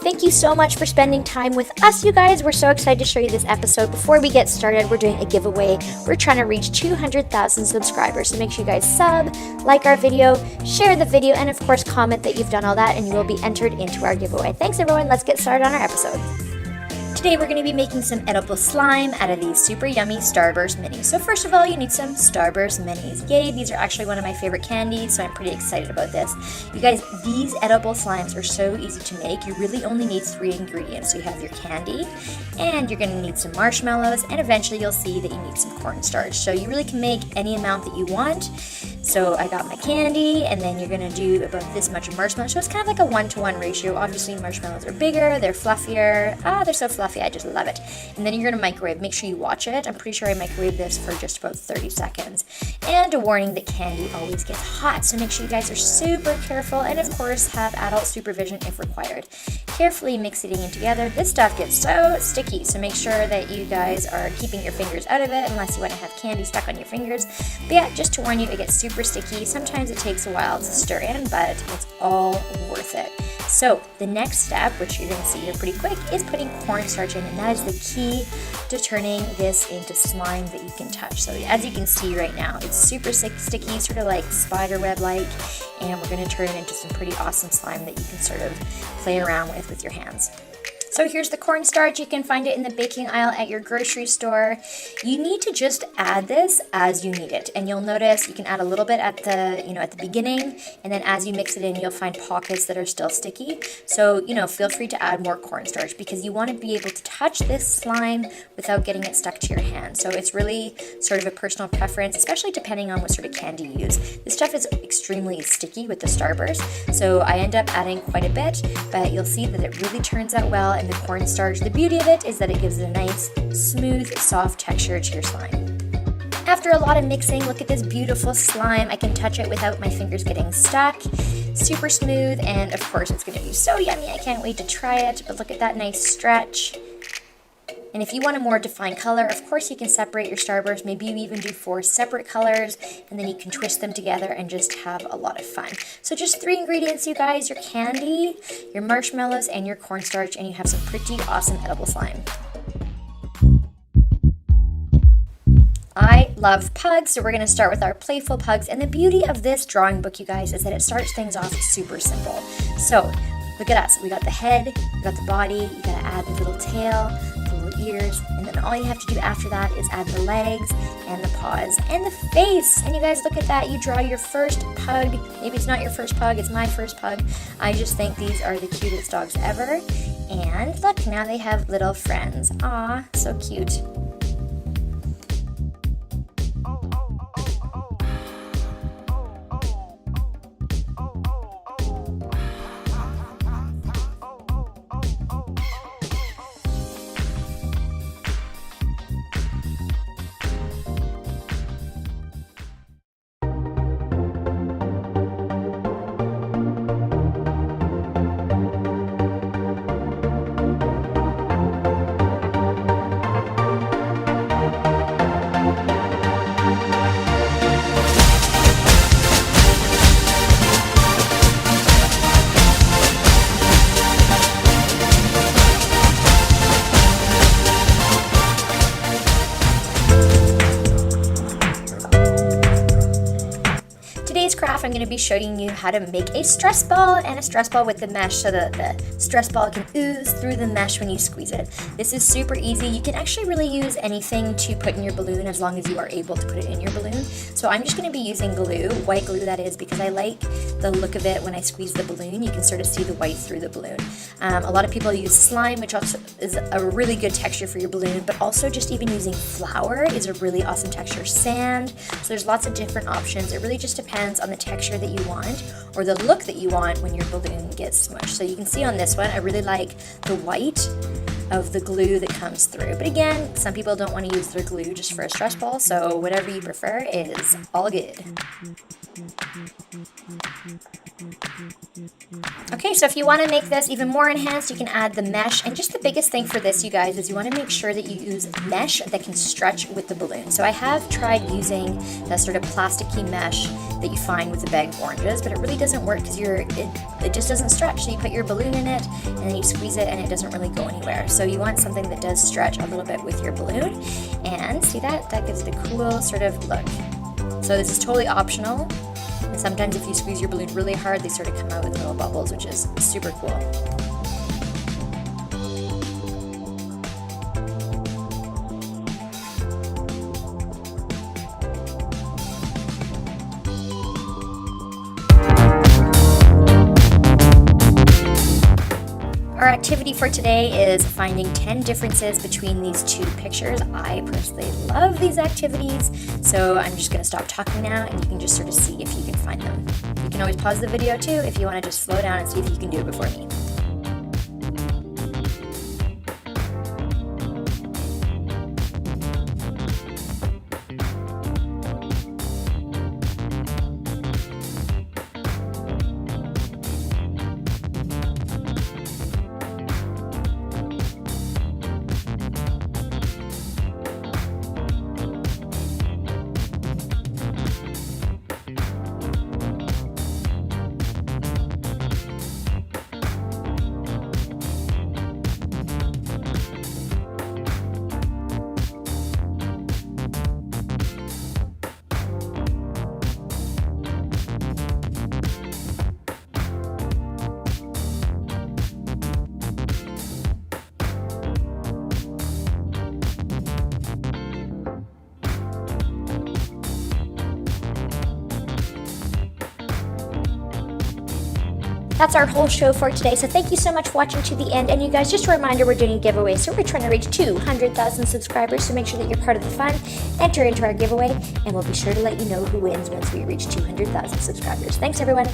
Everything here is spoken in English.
Thank you so much for spending time with us, you guys. We're so excited to show you this episode. Before we get started, we're doing a giveaway. We're trying to reach 200,000 subscribers, so make sure you guys sub, like our video, share the video, and of course comment that you've done all that, and you will be entered into our giveaway. Thanks everyone, let's get started on our episode. Today we're going to be making some edible slime out of these super yummy Starburst minis. So first of all, you need some Starburst minis. Yay, these are actually one of my favorite candies, so I'm pretty excited about this. You guys, these edible slimes are so easy to make. You really only need 3 ingredients. So you have your candy, and you're going to need some marshmallows, and eventually you'll see that you need some cornstarch. So you really can make any amount that you want. So I got my candy, and then you're going to do about this much marshmallow. So it's kind of like a 1-to-1 ratio. Obviously marshmallows are bigger, they're fluffier. They're so fluffy, I just love it. And then you're going to microwave. Make sure you watch it. I'm pretty sure I microwave this for just about 30 seconds. And a warning that candy always gets hot, so make sure you guys are super careful, and of course have adult supervision if required. Carefully mix it in together. This stuff gets so sticky, so make sure that you guys are keeping your fingers out of it unless you want to have candy stuck on your fingers. But yeah, just to warn you, it gets super sticky. Sometimes it takes a while to stir in, but it's all worth it. So the next step, which you're going to see here pretty quick, is putting cornstarch in, and that is the key to turning this into slime that you can touch. So as you can see right now, it's super sticky, sort of like spider web-like, and we're going to turn it into some pretty awesome slime that you can sort of play around with your hands. So here's the cornstarch. You can find it in the baking aisle at your grocery store. You need to just add this as you need it, and you'll notice you can add a little bit at the beginning, and then as you mix it in, you'll find pockets that are still sticky. So feel free to add more cornstarch because you want to be able to touch this slime without getting it stuck to your hand. So it's really sort of a personal preference, especially depending on what sort of candy you use. This stuff is extremely sticky with the Starburst, so I end up adding quite a bit, but you'll see that it really turns out well. And the cornstarch, the beauty of it is that it gives it a nice, smooth, soft texture to your slime. After a lot of mixing, look at this beautiful slime. I can touch it without my fingers getting stuck. Super smooth, and of course it's going to be so yummy. I can't wait to try it, but look at that nice stretch. And if you want a more defined color, of course you can separate your Starburst. Maybe you even do 4 separate colors, and then you can twist them together and just have a lot of fun. So just 3 ingredients, you guys: your candy, your marshmallows, and your cornstarch, and you have some pretty awesome edible slime. I love pugs, so we're going to start with our playful pugs. And the beauty of this drawing book, you guys, is that it starts things off super simple. So look at us. We got the head, we got the body, you got to add the little tail, the little ears, and then all you have to do after that is add the legs and the paws and the face. And you guys, look at that. You draw your first pug. Maybe it's not your first pug, it's my first pug. I just think these are the cutest dogs ever. And look, now they have little friends. Aw, so cute. Craft, I'm going to be showing you how to make a stress ball, and a stress ball with the mesh so that the stress ball can ooze through the mesh when you squeeze it. This is super easy. You can actually really use anything to put in your balloon as long as you are able to put it in your balloon. So I'm just going to be using glue, white glue that is, because I like the look of it when I squeeze the balloon. You can sort of see the white through the balloon. A lot of people use slime, which also is a really good texture for your balloon, but also just even using flour is a really awesome texture. Sand, so there's lots of different options. It really just depends on the texture that you want or the look that you want when your balloon gets smushed. So you can see on this one, I really like the white of the glue that comes through. But again, some people don't want to use their glue just for a stress ball, so whatever you prefer is all good. Okay, so if you want to make this even more enhanced, you can add the mesh. And just the biggest thing for this, you guys, is you want to make sure that you use mesh that can stretch with the balloon. So I have tried using that sort of plasticky mesh that you find with the bag of oranges, but it really doesn't work because it just doesn't stretch. So you put your balloon in it and then you squeeze it and it doesn't really go anywhere. So you want something that does stretch a little bit with your balloon. And see that? That gives it a cool sort of look. So this is totally optional. And sometimes if you squeeze your balloon really hard, they sort of come out with little bubbles, which is super cool. Our activity for today is finding 10 differences between these two pictures. I personally love these activities, so I'm just going to stop talking now and you can just sort of see if you can find them. You can always pause the video too if you want to just slow down and see if you can do it before me. That's our whole show for today, so thank you so much for watching to the end. And you guys, just a reminder, we're doing a giveaway, so we're trying to reach 200,000 subscribers, so make sure that you're part of the fun. Enter into our giveaway, and we'll be sure to let you know who wins once we reach 200,000 subscribers. Thanks, everyone.